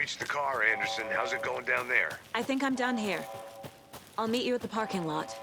reached the car, Anderson. How's it going down there? I think I'm done here. I'll meet you at the parking lot.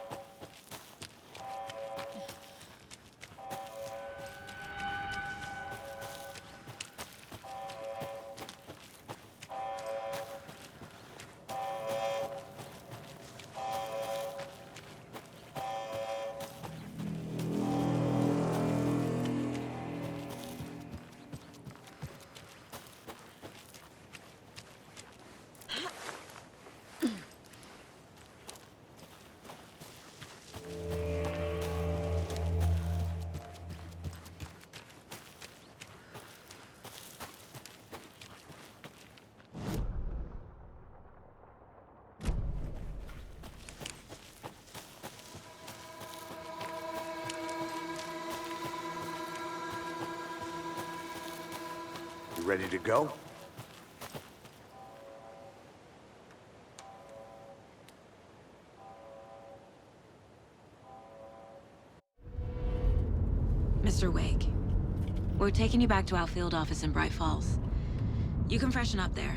You ready to go? Mr. Wake, we're taking you back to our field office in Bright Falls. You can freshen up there,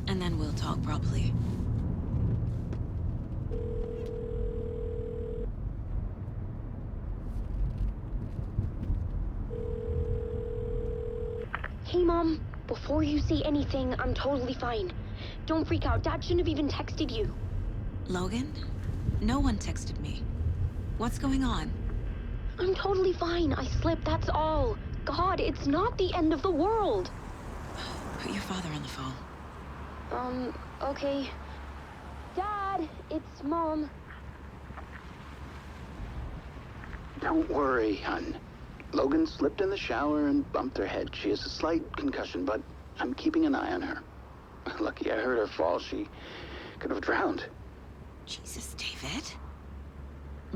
and then we'll talk properly. Hey, Mom. Before you say anything, I'm totally fine. Don't freak out. Dad shouldn't have even texted you. Logan? No one texted me. What's going on? I'm totally fine. I slipped, that's all. God, it's not the end of the world. Put your father on the phone. Okay. Dad, it's Mom. Don't worry, hon. Logan slipped in the shower and bumped her head. She has a slight concussion, but I'm keeping an eye on her. Lucky I heard her fall. She could have drowned. Jesus, David.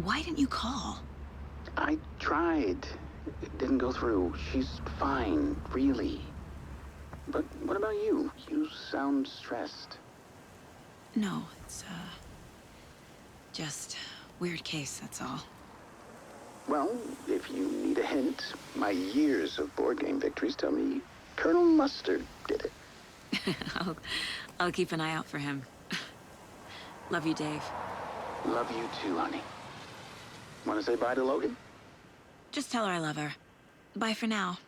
Why didn't you call? I tried. It didn't go through. She's fine, really. But what about you? You sound stressed. No, it's, just weird case, that's all. Well, if you need a hint, my years of board game victories tell me Colonel Mustard did it. I'll keep an eye out for him. Love you, Dave. Love you too, honey. Want to say bye to Logan? Just tell her I love her. Bye for now.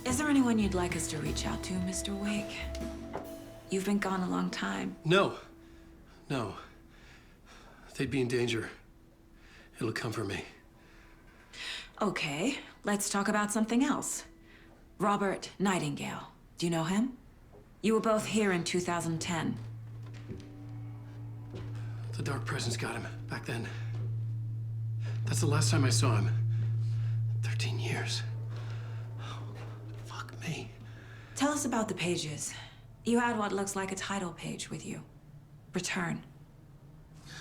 Is there anyone you'd like us to reach out to, Mr. Wake? You've been gone a long time. No. They'd be in danger. It'll come for me. Okay, let's talk about something else. Robert Nightingale. Do you know him? You were both here in 2010. The Dark Presence got him back then. That's the last time I saw him. 13 years. Oh, fuck me. Tell us about the pages. You had what looks like a title page with you. Return.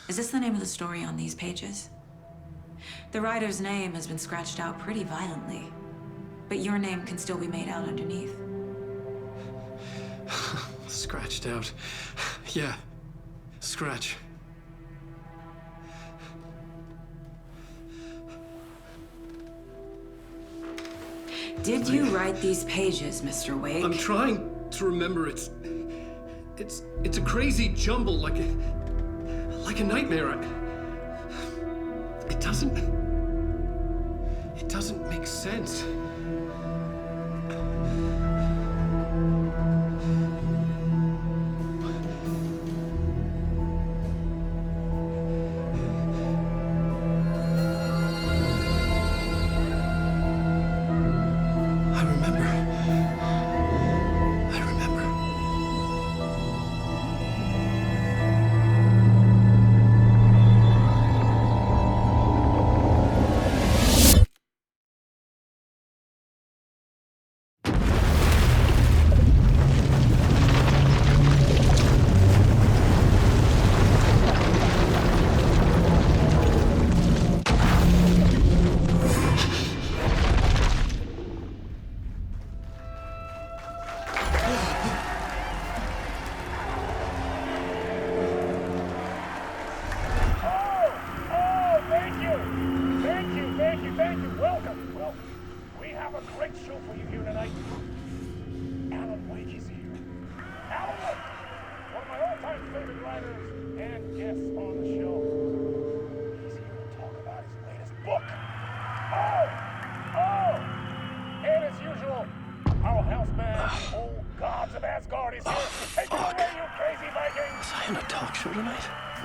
Is this the name of the story on these pages? The writer's name has been scratched out pretty violently, but your name can still be made out underneath. Scratched out. Yeah. Scratch. Did you write these pages, Mr. Wake? I'm trying to remember. It's a crazy jumble, like a nightmare. It doesn't make sense.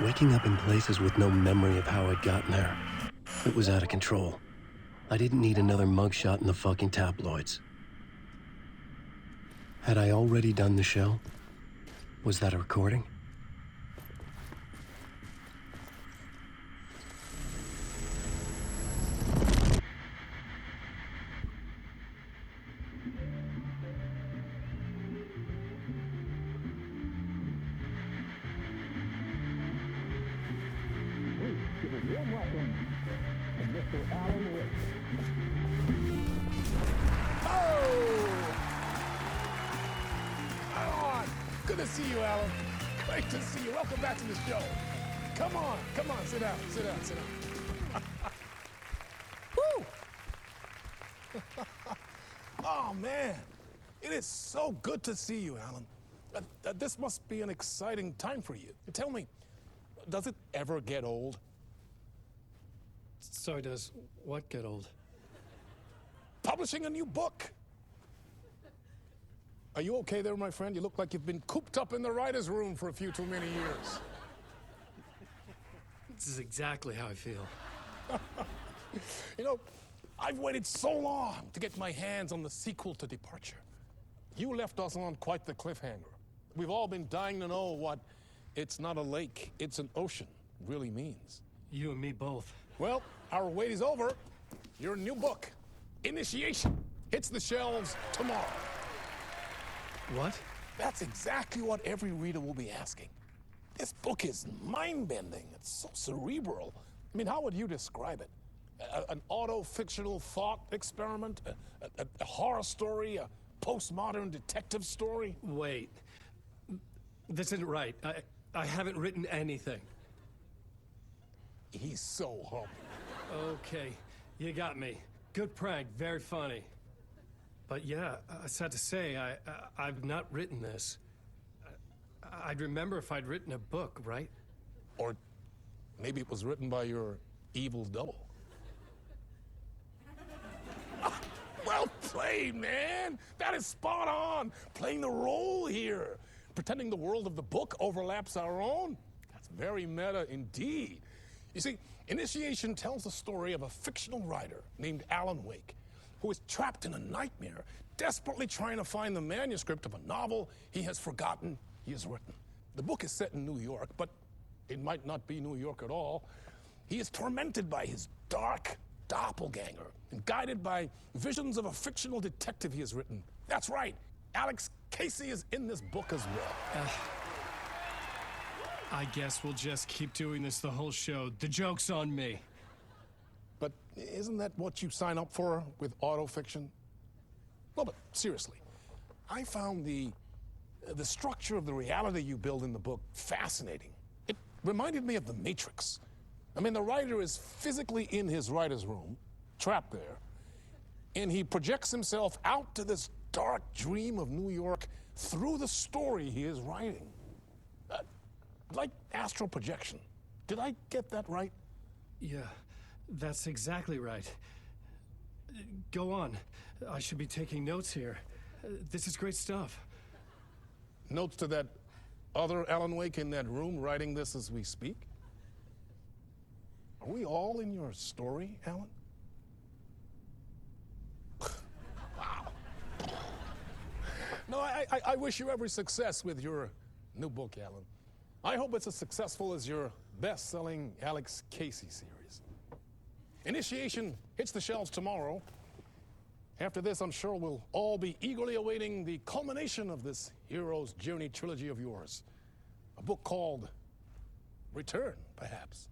Waking up in places with no memory of how I'd gotten there. It was out of control. I didn't need another mugshot in the fucking tabloids. Had I already done the show? Was that a recording? Alon! Good to see you, Alan. Great to see you. Welcome back to the show. Come on, sit down. Woo! Oh, man. It is so good to see you, Alan. This must be an exciting time for you. Tell me, does it ever get old? So does what get old? Publishing a new book. Are you okay there, my friend? You look like you've been cooped up in the writer's room for a few too many years. This is exactly how I feel. You know, I've waited so long to get my hands on the sequel to Departure. You left us on quite the cliffhanger. We've all been dying to know what "it's not a lake, it's an ocean" really means. You and me both. Well, our wait is over. Your new book, Initiation, hits the shelves tomorrow. What? That's exactly what every reader will be asking. This book is mind-bending. It's so cerebral. I mean, how would you describe it? An auto-fictional thought experiment? A horror story? A postmodern detective story? Wait. This isn't right. I haven't written anything. He's so humble. Okay, you got me. Good prank, very funny. But yeah, sad to say, I've not written this. I'd remember if I'd written a book, right? Or maybe it was written by your evil double. Well played, man! That is spot on! Playing the role here. Pretending the world of the book overlaps our own. That's very meta indeed. You see, Initiation tells the story of a fictional writer named Alan Wake, who is trapped in a nightmare, desperately trying to find the manuscript of a novel he has forgotten he has written. The book is set in New York, but it might not be New York at all. He is tormented by his dark doppelganger and guided by visions of a fictional detective he has written. That's right, Alex Casey is in this book as well. I guess we'll just keep doing this the whole show. The joke's on me. But isn't that what you sign up for with autofiction? No, but seriously, I found the structure of the reality you build in the book fascinating. It reminded me of The Matrix. I mean, the writer is physically in his writer's room, trapped there, and he projects himself out to this dark dream of New York through the story he is writing. Like astral projection. Did I get that right? Yeah, that's exactly right. Go on. I should be taking notes here. This is great stuff. Notes to that other Alan Wake in that room writing this as we speak? Are we all in your story, Alan? Wow. No, I wish you every success with your new book, Alan. I hope it's as successful as your best-selling Alex Casey series. Initiation hits the shelves tomorrow. After this, I'm sure we'll all be eagerly awaiting the culmination of this hero's journey trilogy of yours. A book called Return, perhaps.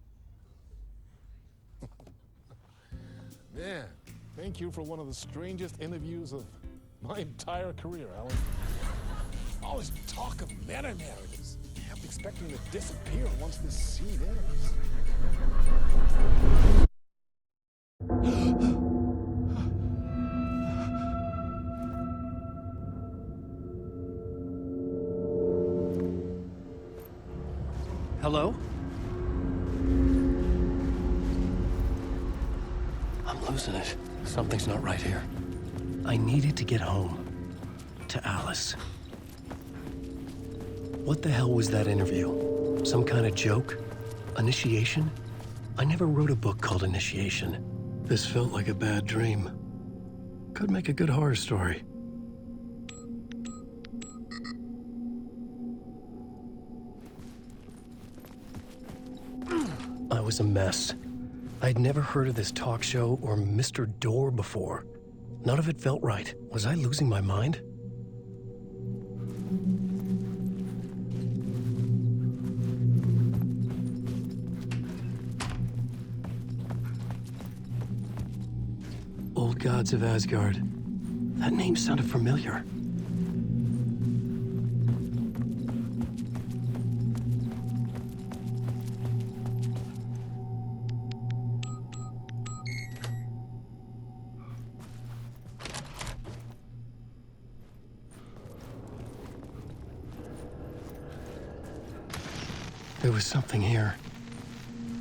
Man, thank you for one of the strangest interviews of my entire career, Alan. All this talk of meta-narratives. I'm expecting to disappear once this scene ends. Hello? I'm losing it. Something's not right here. I needed to get home. To Alice. What the hell was that interview? Some kind of joke? Initiation? I never wrote a book called Initiation. This felt like a bad dream. Could make a good horror story. I was a mess. I'd never heard of this talk show or Mr. Door before. None of it felt right. Was I losing my mind? Old Gods of Asgard. That name sounded familiar. There was something here.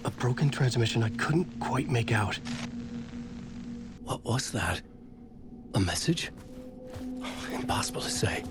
A broken transmission I couldn't quite make out. What was that? A message? Impossible to say.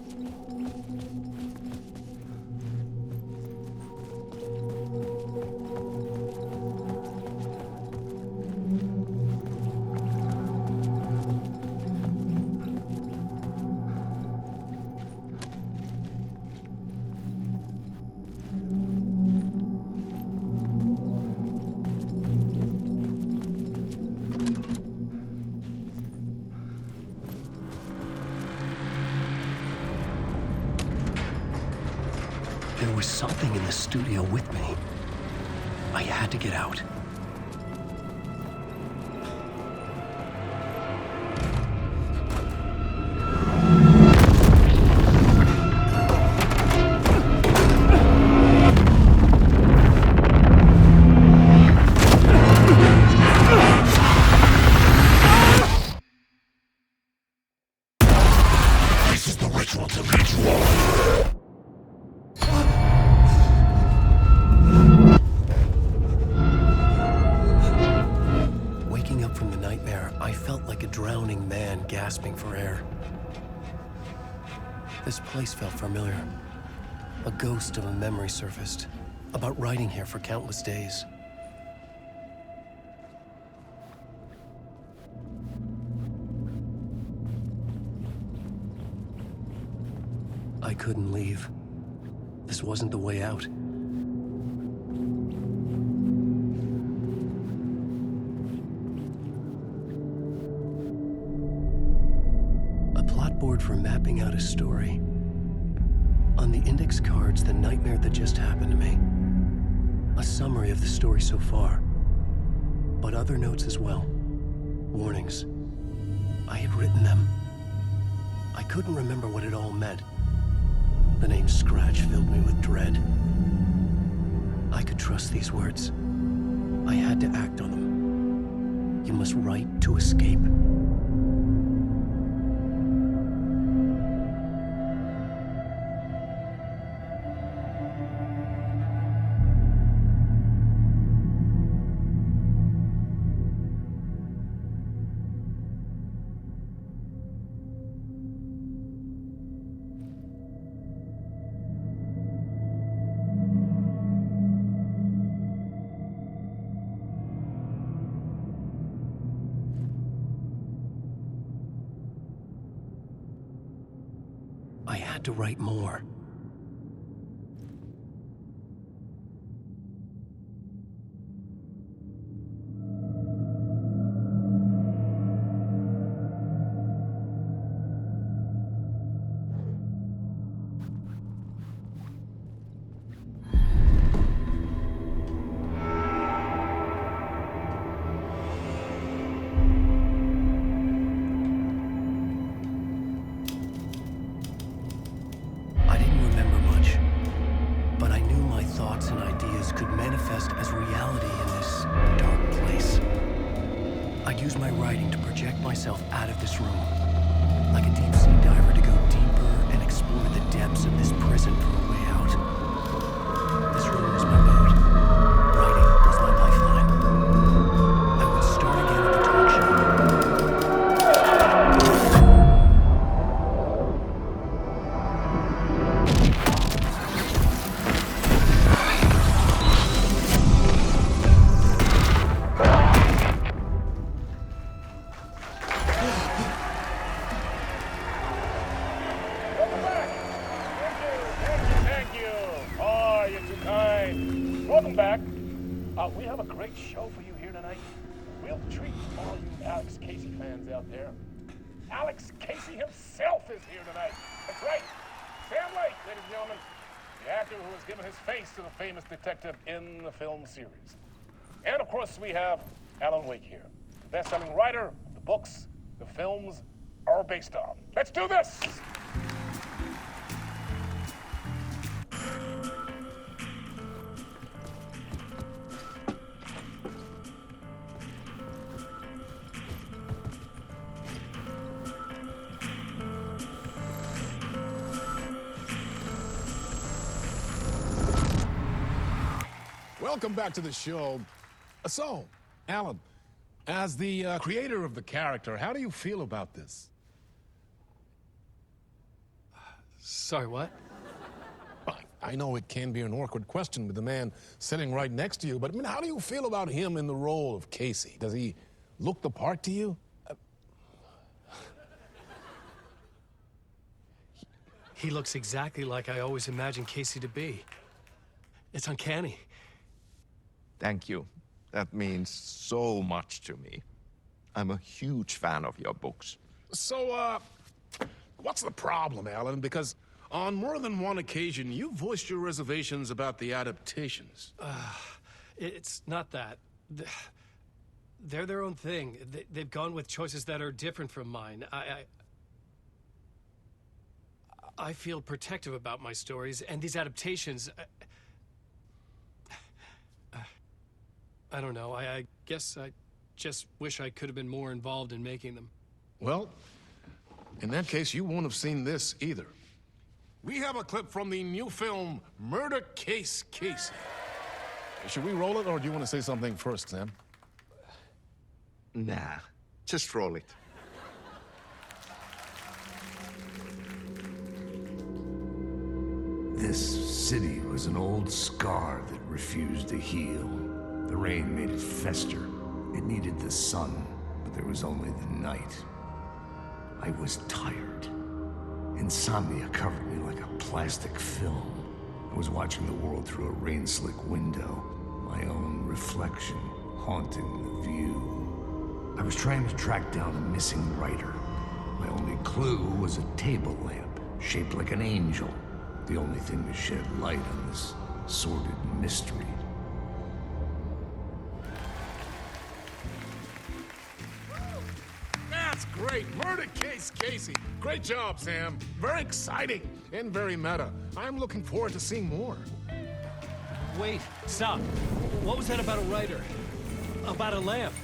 There was something in the studio with me. I had to get out. This is the ritual to lead you all. Waking up from the nightmare, I felt like a drowning man gasping for air. This place felt familiar. A ghost of a memory surfaced, about riding here for countless days. I couldn't leave. This wasn't the way out. Board for mapping out a story. On the index cards, the nightmare that just happened to me. A summary of the story so far, but other notes as well. Warnings. I had written them. I couldn't remember what it all meant. The name Scratch filled me with dread. I could trust these words. I had to act on them. You must write to escape. I had to write more. Myself out of this room, like a deep sea diver to go deeper and explore the depths of this prison for a way out. This room was my boat. Writing was my lifeline. I would start again at the talk welcome back. We have a great show for you here tonight. Real treat for all you Alex Casey fans out there. Alex Casey himself is here tonight. That's right. Sam Lake, ladies and gentlemen, the actor who has given his face to the famous detective in the film series. And of course, we have Alan Wake here, the best-selling writer of the books the films are based on. Let's do this! Welcome back to the show. So, Alan, as the creator of the character, how do you feel about this? Sorry, what? I know it can be an awkward question with the man sitting right next to you, but I mean, how do you feel about him in the role of Casey? Does he look the part to you? He looks exactly like I always imagined Casey to be. It's uncanny. Thank you. That means so much to me. I'm a huge fan of your books. So, what's the problem, Alan? Because on more than one occasion, you voiced your reservations about the adaptations. It's not that. They're their own thing. They've gone with choices that are different from mine. I feel protective about my stories, and these adaptations... I don't know. I guess I just wish I could have been more involved in making them. Well, in that case, you won't have seen this either. We have a clip from the new film, Murder Case Casey. Should we roll it, or do you want to say something first, Sam? Nah, just roll it. This city was an old scar that refused to heal. The rain made it fester. It needed the sun, but there was only the night. I was tired. Insomnia covered me like a plastic film. I was watching the world through a rain-slick window, my own reflection haunting the view. I was trying to track down a missing writer. My only clue was a table lamp, shaped like an angel. The only thing to shed light on this sordid mystery. That's great! Murder Case Casey! Great job, Sam. Very exciting and very meta. I'm looking forward to seeing more. Wait, stop. What was that about a writer? About a lamp?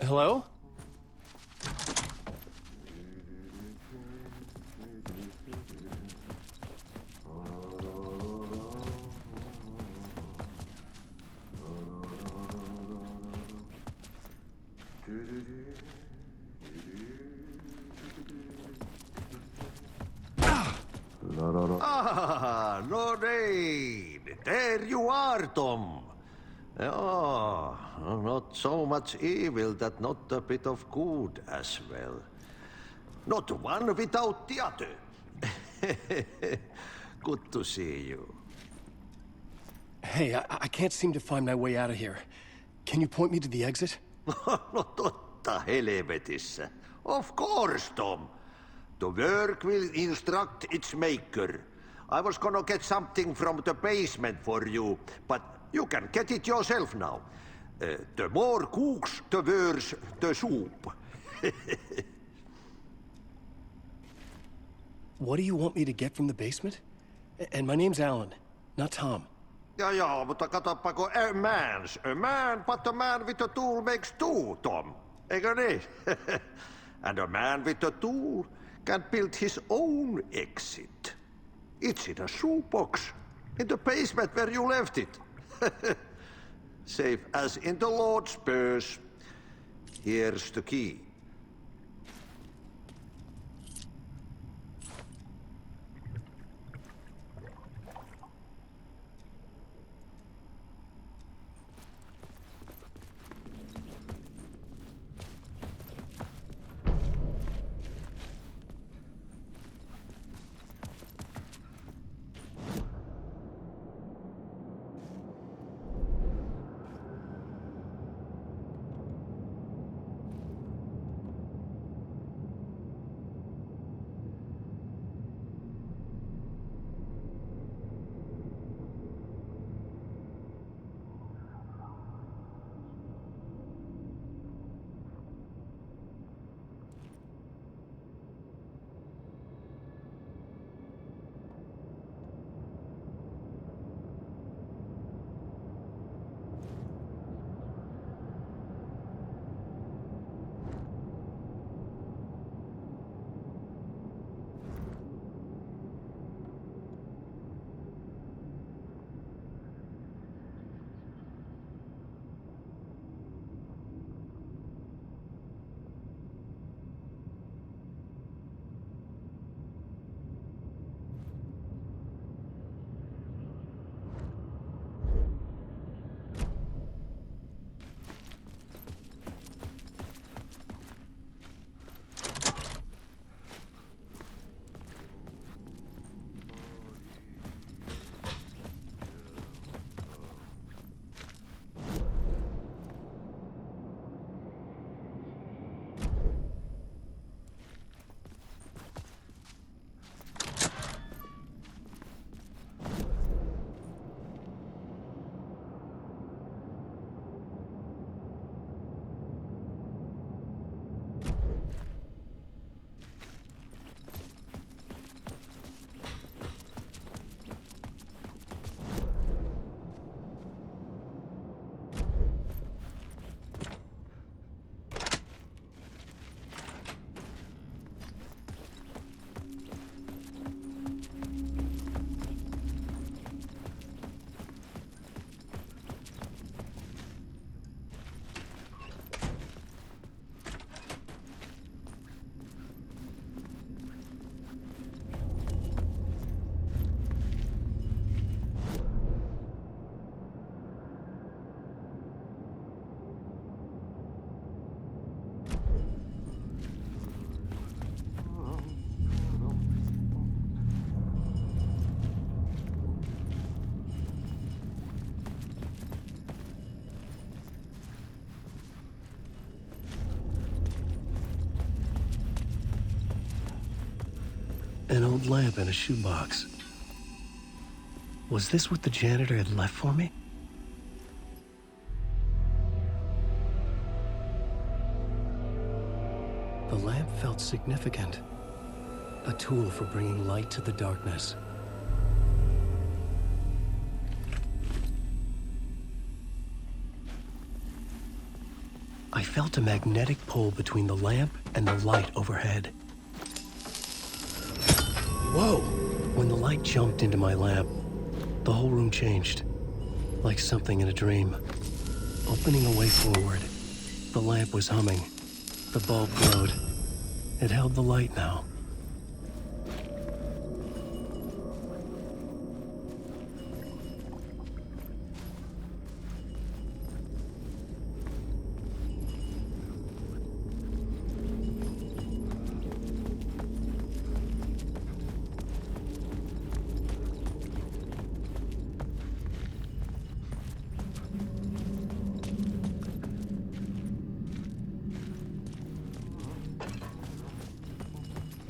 Hello? Ah, Lorraine! There you are, Tom. Oh, not so much evil that not a bit of good as well. Not one without the other. Good to see you. Hey, I can't seem to find my way out of here. Can you point me to the exit? No totta helvetissä. Of course, Tom. The work will instruct its maker. I was gonna get something from the basement for you, but you can get it yourself now. The more cooks, the worse the soup. What do you want me to get from the basement? And my name's Alan, not Tom. Ja, mutta katsopako a man, but a man with a tool makes two, Tom. Eikö niin? And a man with a tool can build his own exit. It's in a shoebox, in the basement where you left it. Safe as in the Lord's purse. Here's the key. An old lamp in a shoebox. Was this what the janitor had left for me? The lamp felt significant. A tool for bringing light to the darkness. I felt a magnetic pull between the lamp and the light overhead. Whoa! When the light jumped into my lamp, the whole room changed, like something in a dream. Opening a way forward, the lamp was humming. The bulb glowed. It held the light now.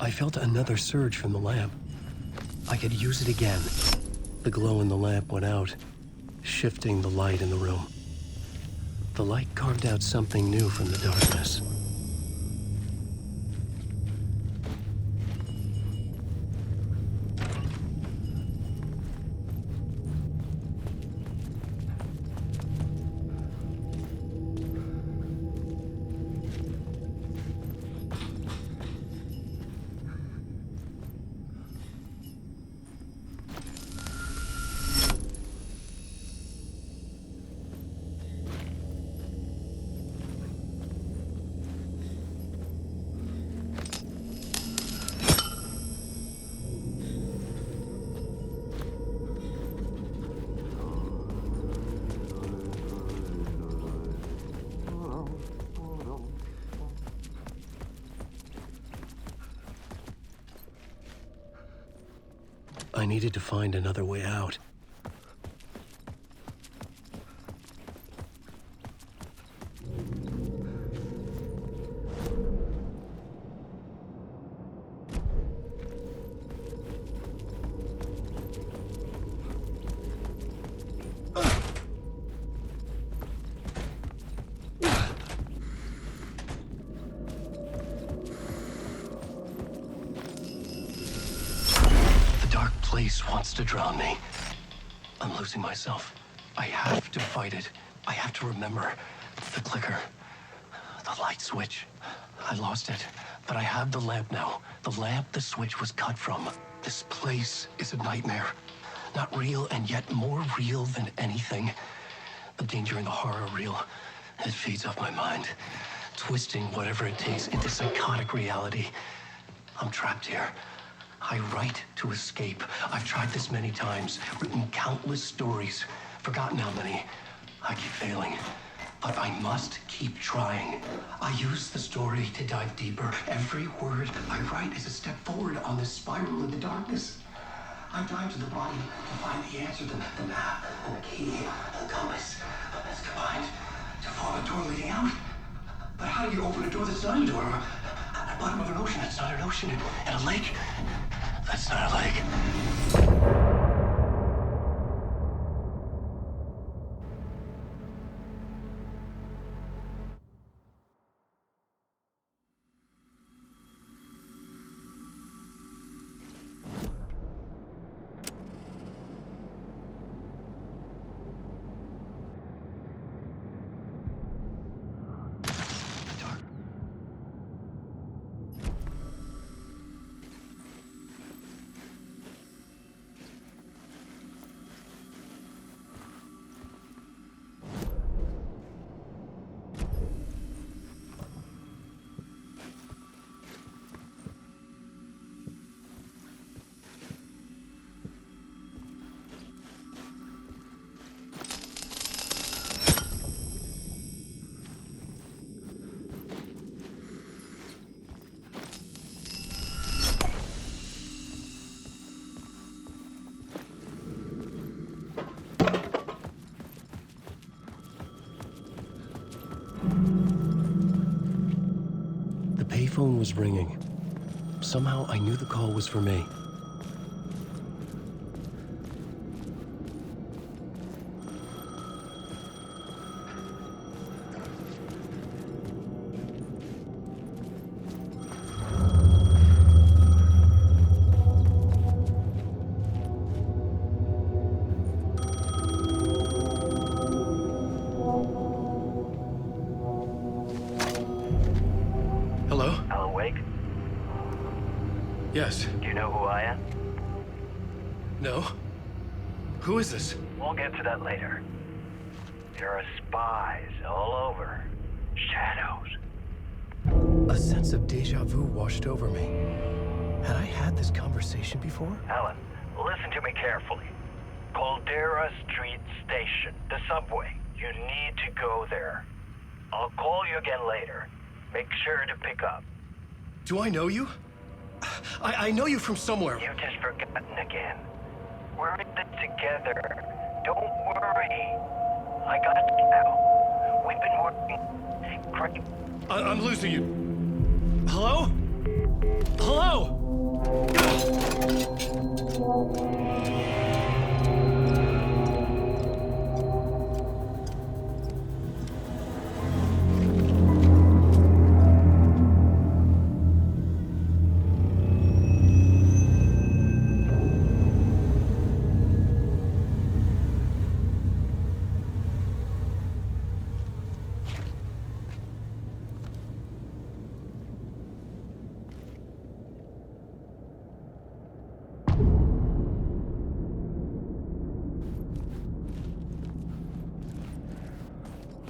I felt another surge from the lamp. I could use it again. The glow in the lamp went out, shifting the light in the room. The light carved out something new from the darkness. I needed to find another way out. Place wants to drown me. I'm losing myself. I have to fight it. I have to remember. The clicker. The light switch. I lost it. But I have the lamp now. The lamp the switch was cut from. This place is a nightmare. Not real, and yet more real than anything. The danger and the horror are real. It feeds off my mind. Twisting whatever it takes into psychotic reality. I'm trapped here. I write to escape. I've tried this many times, written countless stories, forgotten how many. I keep failing, but I must keep trying. I use the story to dive deeper. Every word I write is a step forward on this spiral in the darkness. I dive to the body to find the answer, the map, and the key, the compass. It's combined to form a door leading out. But how do you open a door that's not a door? At the bottom of an ocean, that's not an ocean. And a lake, that's not a lake. The payphone was ringing. Somehow I knew the call was for me. Hello? Alan Wake? Yes. Do you know who I am? No? Who is this? We'll get to that later. There are spies all over. Shadows. A sense of deja vu washed over me. Had I had this conversation before? Alan, listen to me carefully. Caldera Street Station, the subway. You need to go there. I'll call you again later. Make sure to pick up. Do I know you? I know you from somewhere. You've just forgotten again. We're in it together. Don't worry. I got you now. We've been working great. I'm losing you. Hello? Hello?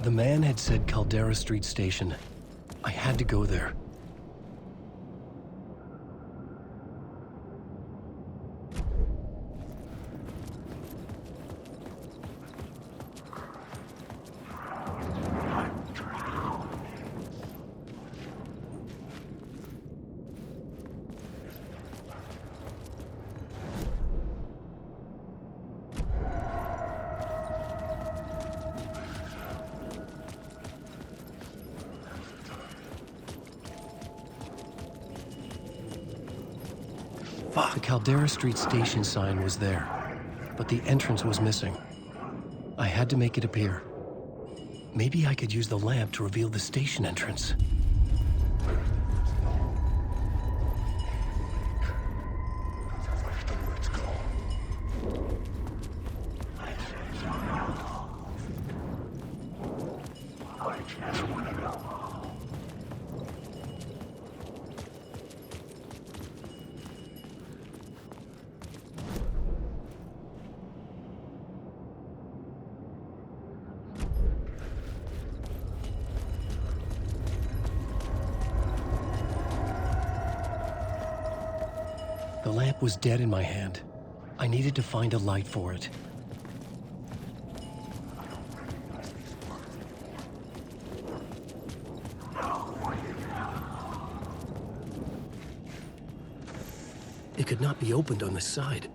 The man had said Caldera Street Station. I had to go there. The Caldera Street Station sign was there, but the entrance was missing. I had to make it appear. Maybe I could use the lamp to reveal the station entrance. The lamp was dead in my hand. I needed to find a light for it. It could not be opened on the side.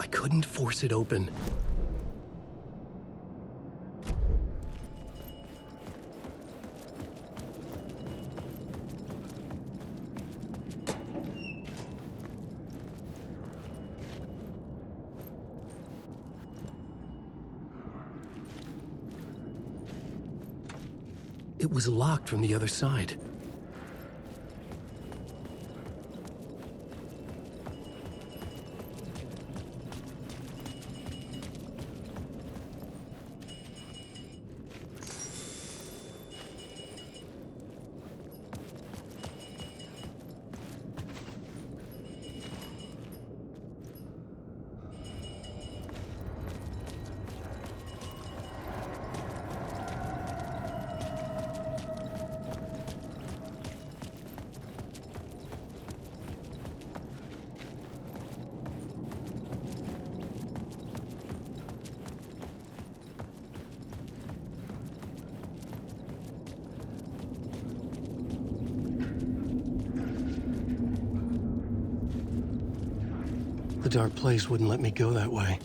I couldn't force it open. It was locked from the other side. The dark place wouldn't let me go that way.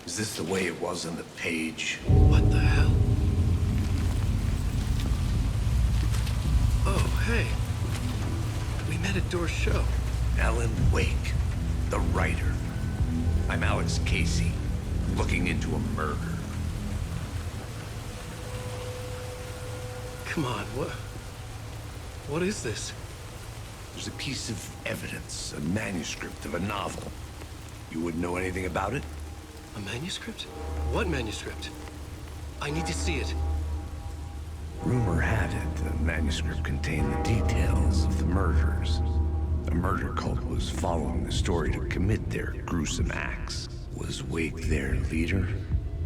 Is this the way it was on the page? What the hell? Oh, hey. We met at Door's show. Alan Wake, the writer. I'm Alex Casey, looking into a murder. Come on, what is this? There's a piece of evidence, a manuscript of a novel. You wouldn't know anything about it? A manuscript? What manuscript? I need to see it. Rumor had it the manuscript contained the details of the murders. A murder cult was following the story to commit their gruesome acts. Was Wake their leader?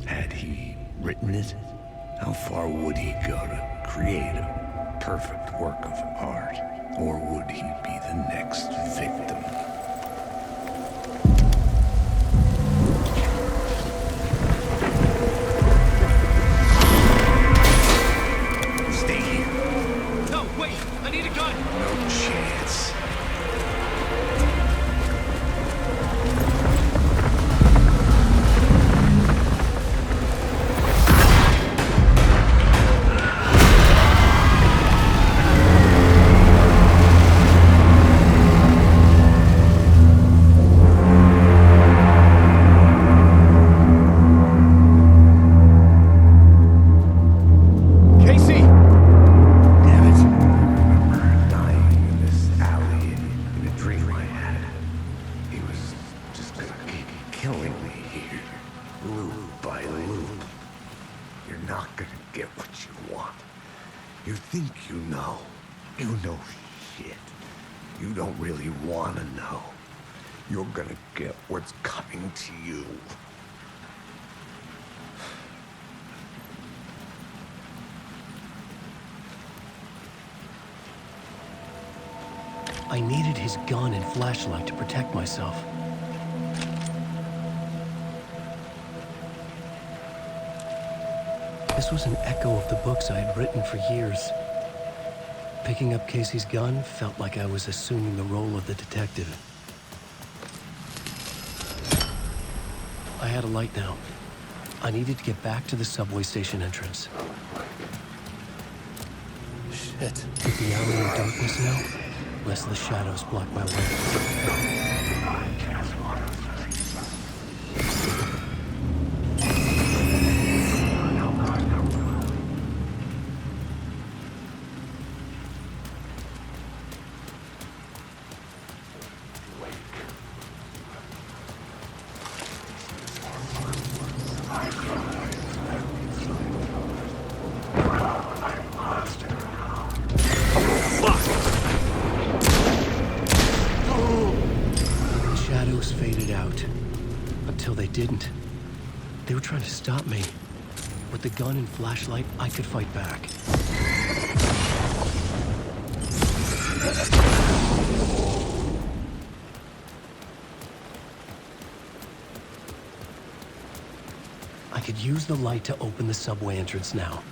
Had he written it? How far would he go to create a perfect work of art? Or would he be the next victim? Stay here. No, wait! I need a gun! No chance. Casey! Damn it. I remember dying in this alley in a dream I had. He was just gonna keep killing me here, loop by loop. You're not gonna get what you want. You think you know. You know shit. You don't really want to know. You're gonna get what's coming to you. I needed his gun and flashlight to protect myself. This was an echo of the books I had written for years. Picking up Casey's gun felt like I was assuming the role of the detective. I had a light now. I needed to get back to the subway station entrance. Shit. Is the alley in darkness now? Lest the shadows block my way. Shadows faded out. Until they didn't. They were trying to stop me. With the gun and flashlight, I could fight back. I could use the light to open the subway entrance now.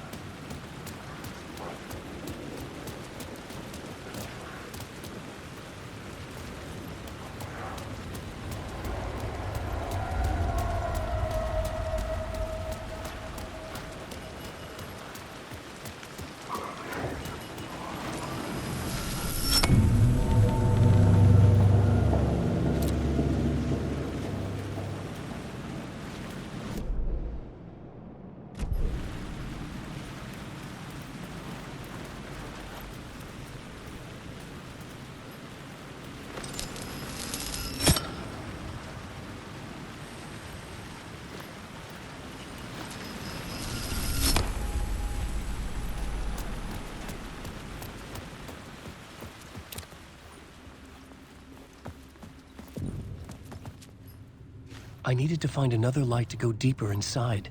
I needed to find another light to go deeper inside.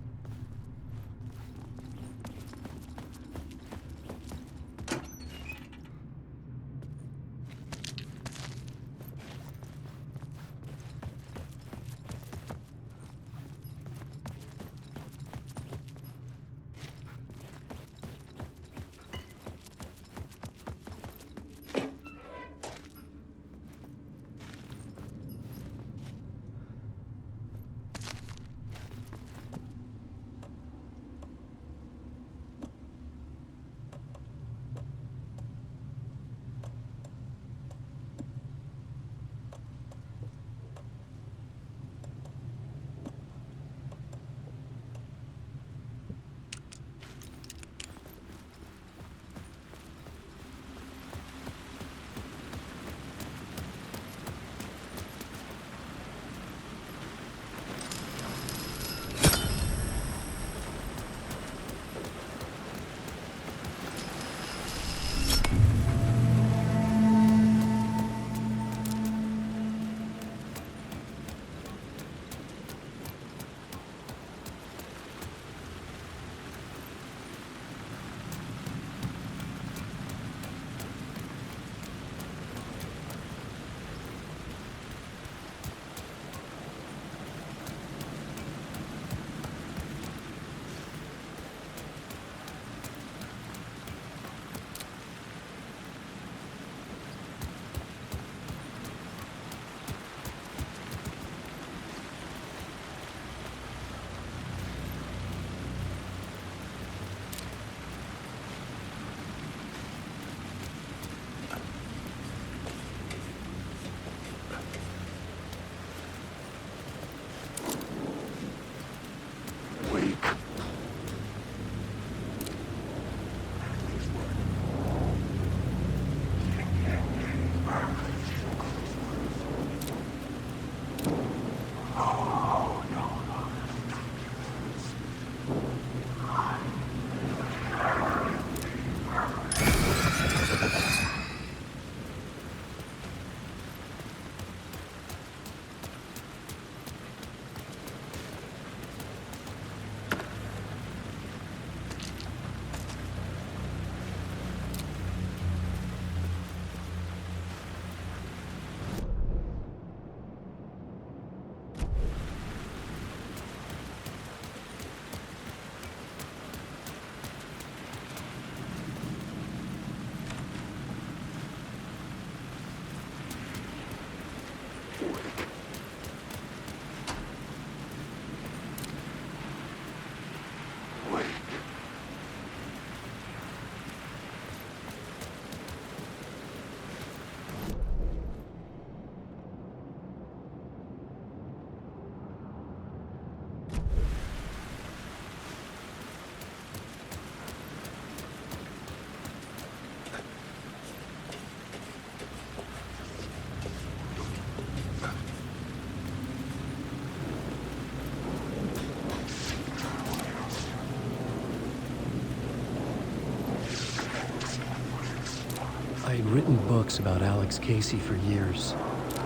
written books about Alex Casey for years.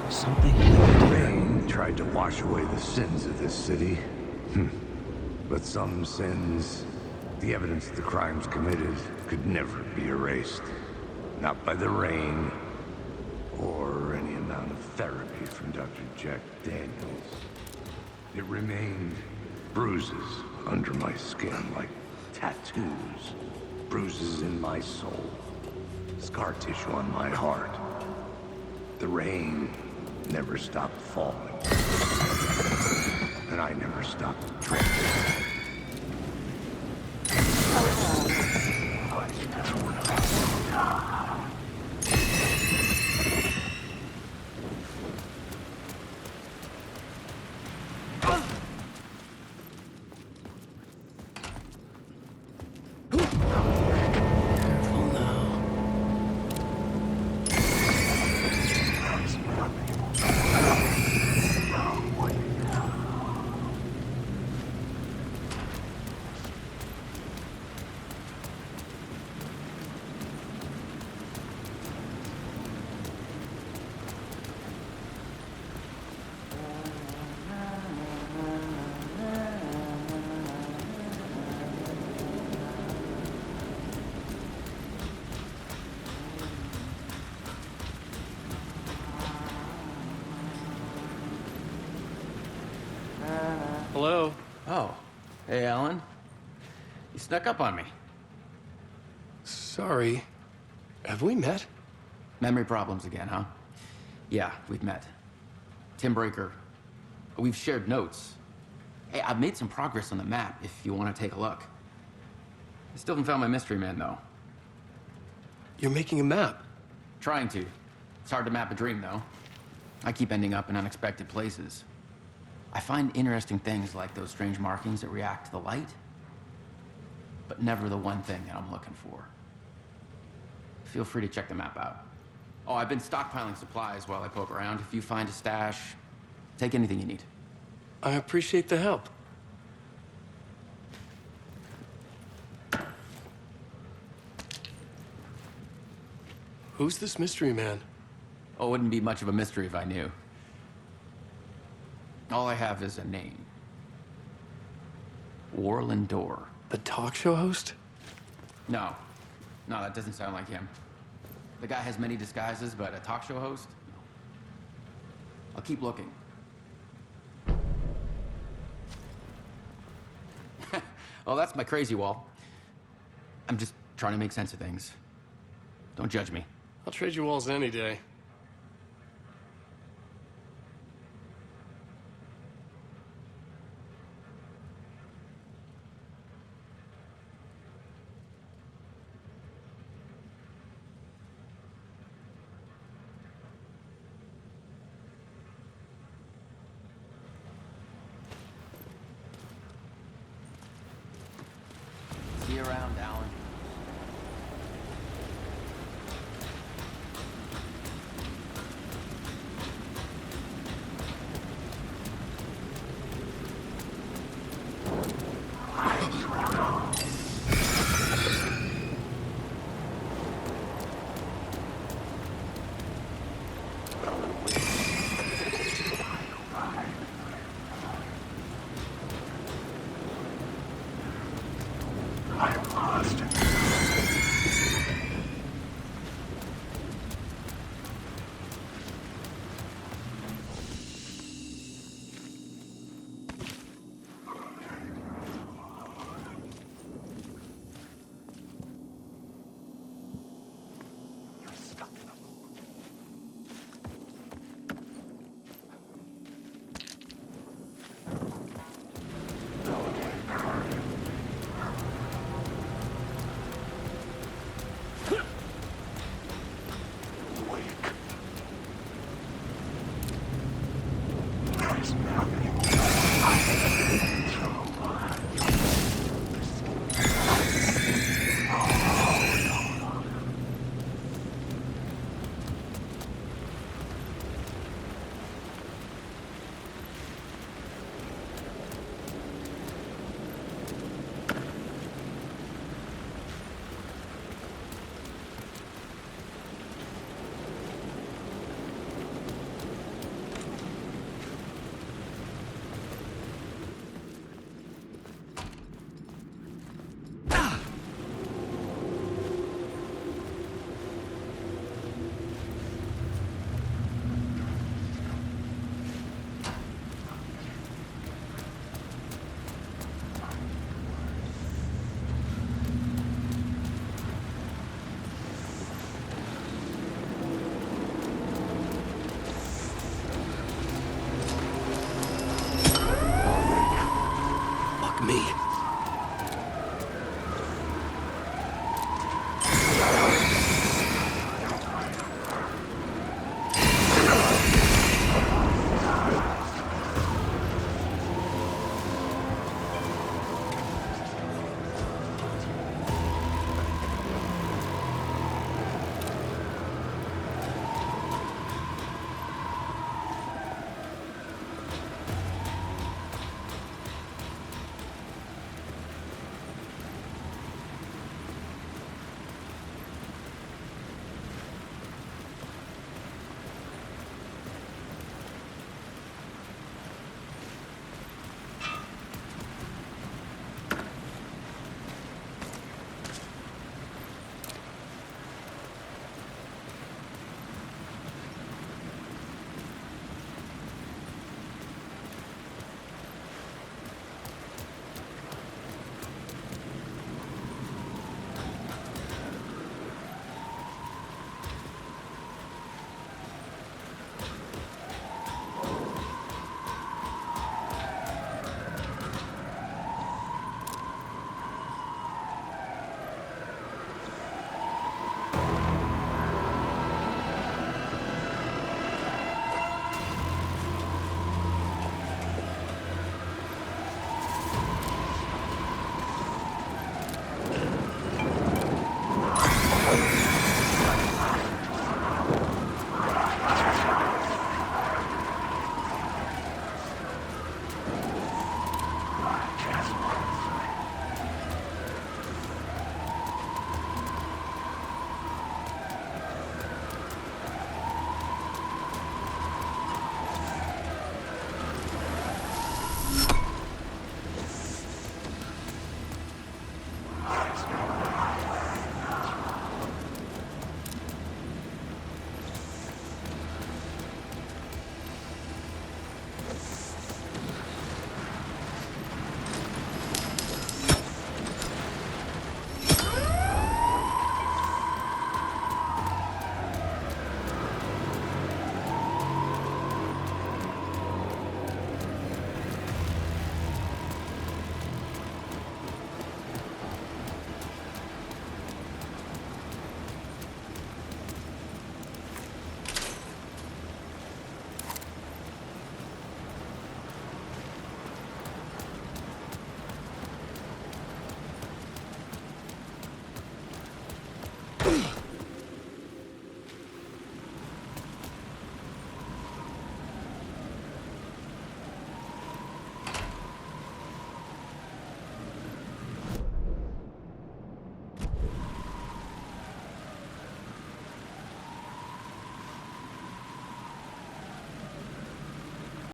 Something Rain tried to wash away the sins of this city. But some sins, the evidence of the crimes committed, could never be erased. Not by the rain, or any amount of therapy from Dr. Jack Daniels. It remained bruises under my skin, like tattoos. Bruises in my soul. Scar tissue on my heart. The rain never stopped falling. And I never stopped drifting. Hello? Oh. Hey, Alan. You snuck up on me. Sorry. Have we met? Memory problems again, huh? Yeah, we've met. Tim Breaker. We've shared notes. Hey, I've made some progress on the map if you want to take a look. I still haven't found my mystery man, though. You're making a map? Trying to. It's hard to map a dream, though. I keep ending up in unexpected places. I find interesting things like those strange markings that react to the light, but never the one thing that I'm looking for. Feel free to check the map out. Oh, I've been stockpiling supplies while I poke around. If you find a stash, take anything you need. I appreciate the help. Who's this mystery man? Oh, it wouldn't be much of a mystery if I knew. All I have is a name. Warland Dorr. The talk show host? No. No, that doesn't sound like him. The guy has many disguises, but a talk show host? No. I'll keep looking. Oh, that's my crazy wall. I'm just trying to make sense of things. Don't judge me. I'll trade you walls any day. See you around, Alan. Wake. What is happening?